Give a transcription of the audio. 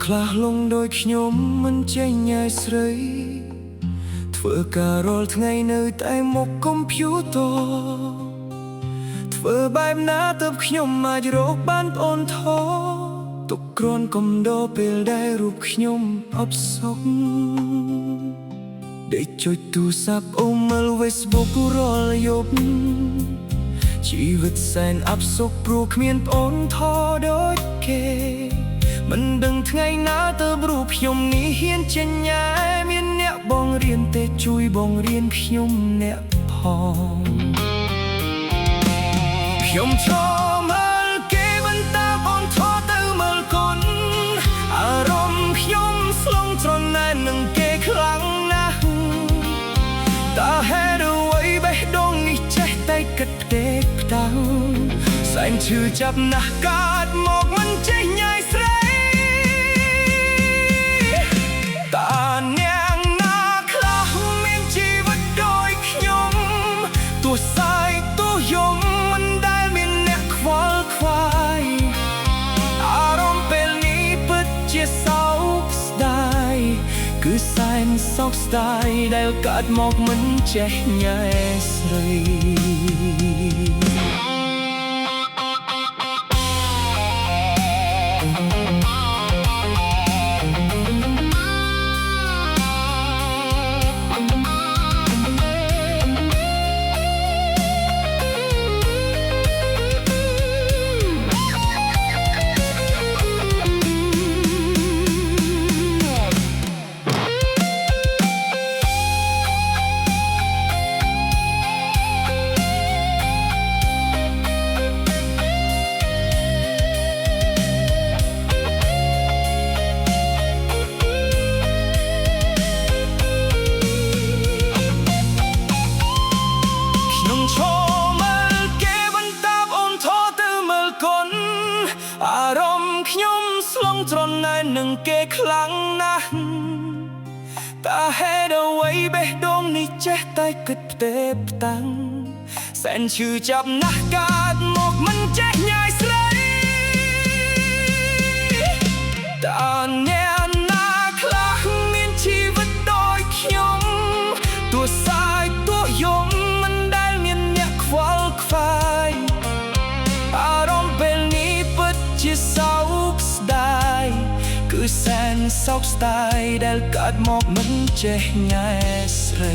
ខ្លះលងដោយខ្ញុំមិនចេញញ៉ាយស្រីធ្វើការរាល់ថ្ងៃនៅតែមុខកុំព្យូទ័រធ្វើបែបណាទើបខ្ញុំអាចរកបានប្អូនថោទុកគ្រាន់កំដរពេលដែលរូបខ្ញុំអបសុខដេកចុចទូរស័ព្ទអូមើល Facebook រាល់យប់ជីវិតសែនអបសុខព្រោះគ្មានប្អូនថោដូចគេមិនដឹងថ្ងៃណាទៅរូបខ្ញុំនេះហ៊ានចេញញ៉ែមានអ្នកបងរៀនទេជួយបងរៀនខ្ញុំអ្នកផងខ្ញុំចូលមើលគេបន្តបងថតទៅមើលកូនអារម្មណ៍ខ្ញុំស្លងត្រណែននឹងគេខ្លាំងណាស់តើហេតុអ្វីបេះដូងនេះចេះតែគិតផ្ដេកផ្ដាំសែនឈឺចាប់ណាស់កើតមកមិនចេះញ៉ាយស្រីតើអ្នកណាខ្លះមានជីវិតដូចខ្ញុំទោះសាយទោះយំមិនដែលមានអ្នកខ្វល់ខ្វាយអារម្មណ៍ពេលនេះពិតជាសោកស្ដាយគឺសែនសោកស្ដាយដែលកើតមកមិនចេះញ៉ាយស្រីអារម្មណ៍ខ្ញុំស្លងត្រណែននឹងគេខ្លាំងណាស់តើហេតុអ្វីបេះដូងនេះចេះតែគិតផ្ទេផ្តាំងសែនឈឺចាប់ណាស់កើតមកមិនចេះញ៉ាយស្រីតើអ្នកណាខ្លះមានជីវិតដូចខ្ញុំទោះសាយទោះយំមិនដែលមានអ្នកខ្វល់ខ្វាយអារម្មណ៍ពេលនេះពិតជាសោកស្ដាយគឺសែនសោកស្ដាយដែលកើតមកមិនចេះញ៉ែស្រី